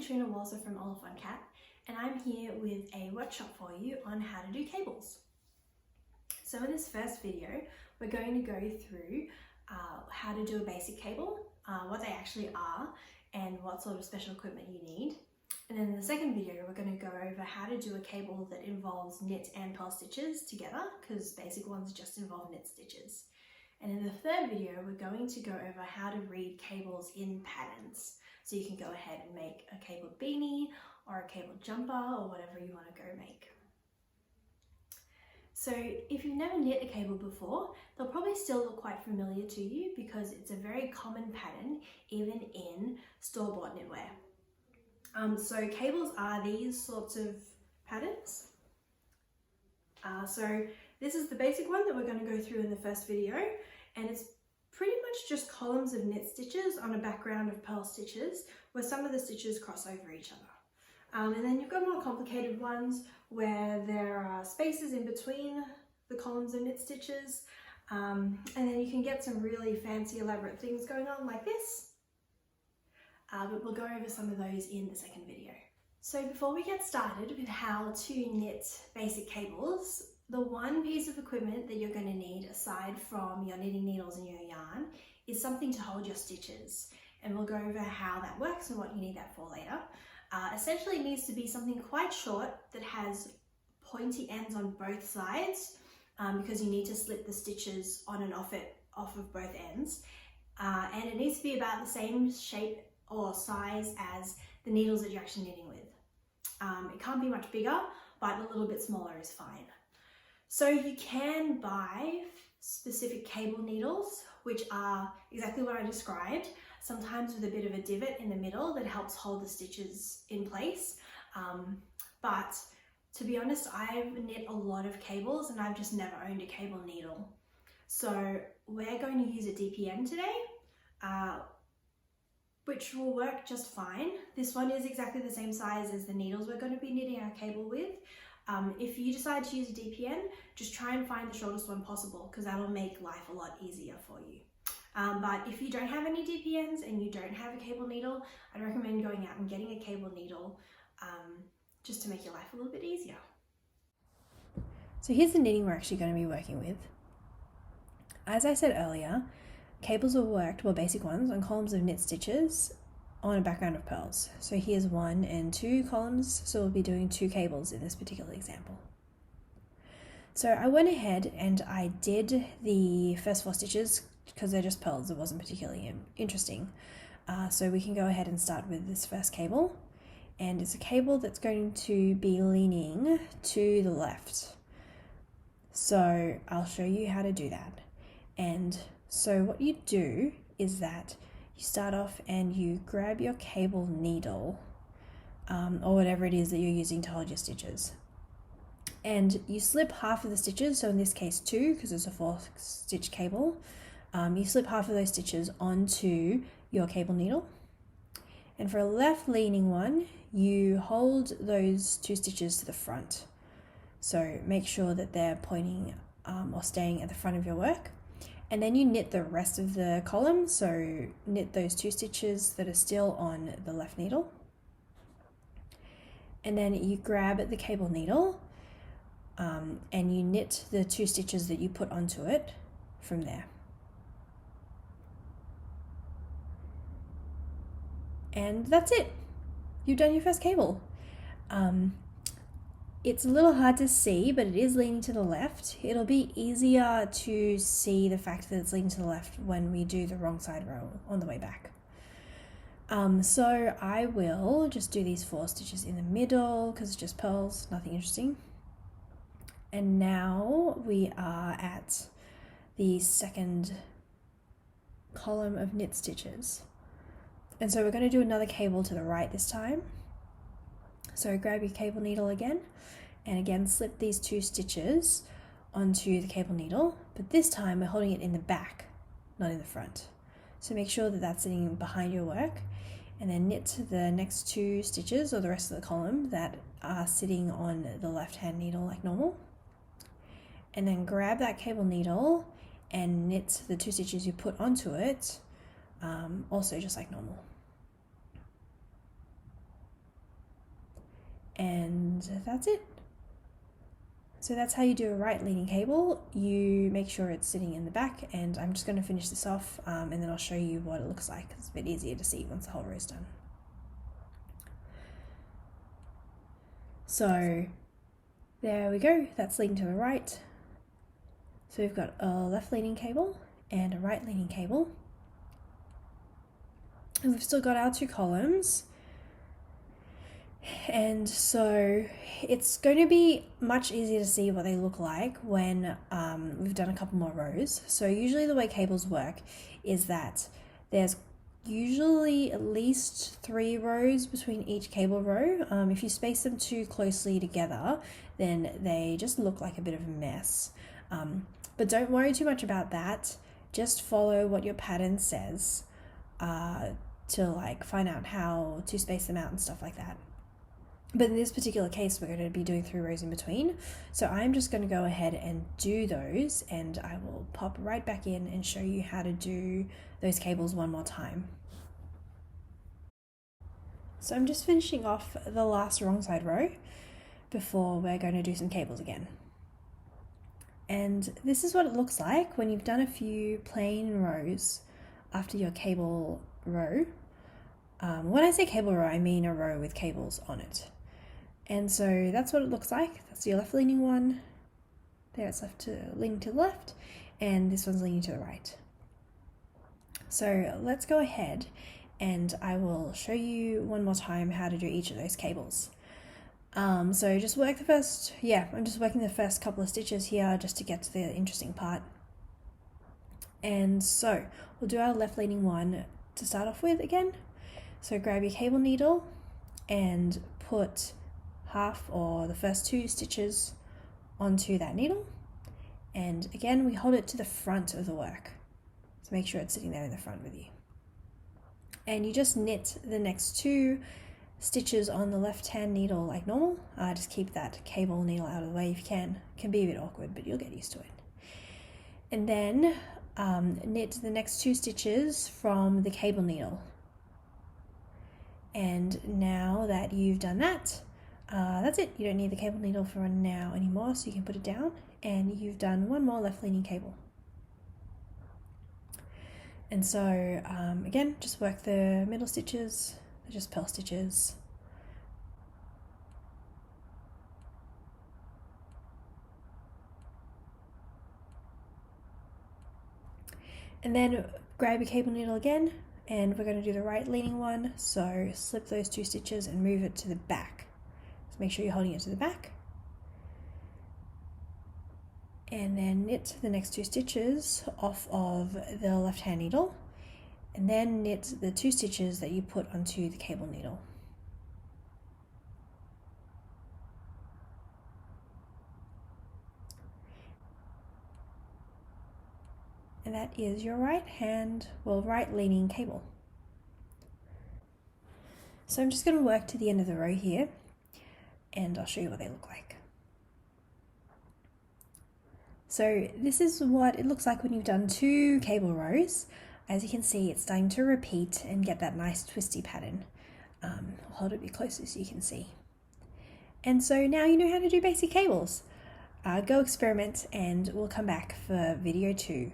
Katrina Walser from Olive Cat, and I'm here with a workshop for you on how to do cables. So in this first video, we're going to go through how to do a basic cable, what they actually are, and what sort of special equipment you need. And then in the second video, we're going to go over how to do a cable that involves knit and purl stitches together, because basic ones just involve knit stitches. And in the third video, we're going to go over how to read cables in patterns. So you can go ahead and make a cabled beanie or a cabled jumper or whatever you want to go make. So if you've never knit a cable before, they'll probably still look quite familiar to you because it's a very common pattern even in store-bought knitwear. So cables are these sorts of patterns. So this is the basic one that we're going to go through in the first video, and it's pretty much just columns of knit stitches on a background of purl stitches where some of the stitches cross over each other. And then you've got more complicated ones where there are spaces in between the columns of knit stitches, and then you can get some really fancy elaborate things going on like this. But we'll go over some of those in the second video. So before we get started with how to knit basic cables, the one piece of equipment that you're going to need aside from your knitting needles and your yarn is something to hold your stitches. And we'll go over how that works and what you need that for later. Essentially it needs to be something quite short that has pointy ends on both sides because you need to slip the stitches on and off of both ends. And it needs to be about the same shape or size as the needles that you're actually knitting with. It can't be much bigger, but a little bit smaller is fine. So you can buy specific cable needles, which are exactly what I described, sometimes with a bit of a divot in the middle that helps hold the stitches in place. But to be honest, I've knit a lot of cables and I've just never owned a cable needle. So we're going to use a DPN today, which will work just fine. This one is exactly the same size as the needles we're going to be knitting our cable with. If you decide to use a DPN, just try and find the shortest one possible because that'll make life a lot easier for you. But if you don't have any DPNs and you don't have a cable needle, I'd recommend going out and getting a cable needle just to make your life a little bit easier. So here's the knitting we're actually going to be working with. As I said earlier, cables are worked, well, basic ones, on columns of knit stitches on a background of purls. So here's 1 and 2 columns, so we'll be doing 2 cables in this particular example. So I went ahead and I did the first 4 stitches because they're just purls, it wasn't particularly interesting. So we can go ahead and start with this first cable, and it's a cable that's going to be leaning to the left. So I'll show you how to do that. And so what you do is that you start off and you grab your cable needle or whatever it is that you're using to hold your stitches, and you slip half of the stitches, so in this case 2 because it's a 4-stitch cable. You slip half of those stitches onto your cable needle, and for a left leaning one you hold those 2 stitches to the front, so make sure that they're pointing or staying at the front of your work. And then you knit the rest of the column, so knit those 2 stitches that are still on the left needle. And then you grab the cable needle and you knit the 2 stitches that you put onto it from there. And that's it. You've done your first cable. It's a little hard to see, but it is leaning to the left. It'll be easier to see the fact that it's leaning to the left when we do the wrong side row on the way back. So I will just do these 4 stitches in the middle because it's just purls, nothing interesting. And now we are at the second column of knit stitches. And so we're going to do another cable to the right this time. So grab your cable needle again, and again slip these 2 stitches onto the cable needle, but this time we're holding it in the back, not in the front. So make sure that that's sitting behind your work, and then knit the next 2 stitches or the rest of the column that are sitting on the left hand needle like normal. And then grab that cable needle and knit the 2 stitches you put onto it, also just like normal. and that's it. So that's how you do a right leaning cable. You make sure it's sitting in the back, and I'm just going to finish this off and then I'll show you what it looks like. It's a bit easier to see once the whole row is done. So there we go, that's leaning to the right. So we've got a left leaning cable and a right leaning cable. And we've still got our two columns. And so it's going to be much easier to see what they look like when we've done a couple more rows. So usually the way cables work is that there's usually at least 3 rows between each cable row. If you space them too closely together, then they just look like a bit of a mess. But don't worry too much about that. Just follow what your pattern says to like find out how to space them out and stuff like that. But in this particular case, we're going to be doing 3 rows in between. So I'm just going to go ahead and do those, and I will pop right back in and show you how to do those cables one more time. So I'm just finishing off the last wrong side row before we're going to do some cables again. And this is what it looks like when you've done a few plain rows after your cable row. When I say cable row, I mean a row with cables on it. And so that's what it looks like. That's your left leaning one. There it's leaning to the left, and this one's leaning to the right. So let's go ahead and I will show you one more time how to do each of those cables. So just work I'm just working the first couple of stitches here just to get to the interesting part. And so we'll do our left leaning one to start off with again. So grab your cable needle and put half or the first 2 stitches onto that needle. And again, we hold it to the front of the work. So make sure it's sitting there in the front with you. And you just knit the next 2 stitches on the left hand needle like normal. Just keep that cable needle out of the way if you can. It can be a bit awkward, but you'll get used to it. And then knit the next 2 stitches from the cable needle. And now that you've done that, that's it. You don't need the cable needle for now anymore, so you can put it down, and you've done one more left leaning cable. And so again, just work the middle stitches, they're just purl stitches. And then grab your cable needle again, and we're going to do the right leaning one. So slip those 2 stitches and move it to the back. So make sure you're holding it to the back. And then knit the next 2 stitches off of the left hand needle, and then knit the 2 stitches that you put onto the cable needle. And that is your right leaning cable. So I'm just going to work to the end of the row here, and I'll show you what they look like. So this is what it looks like when you've done 2 cable rows. As you can see, it's starting to repeat and get that nice twisty pattern. I'll hold it a bit closer so you can see. And so now you know how to do basic cables. Go experiment, and we'll come back for video 2.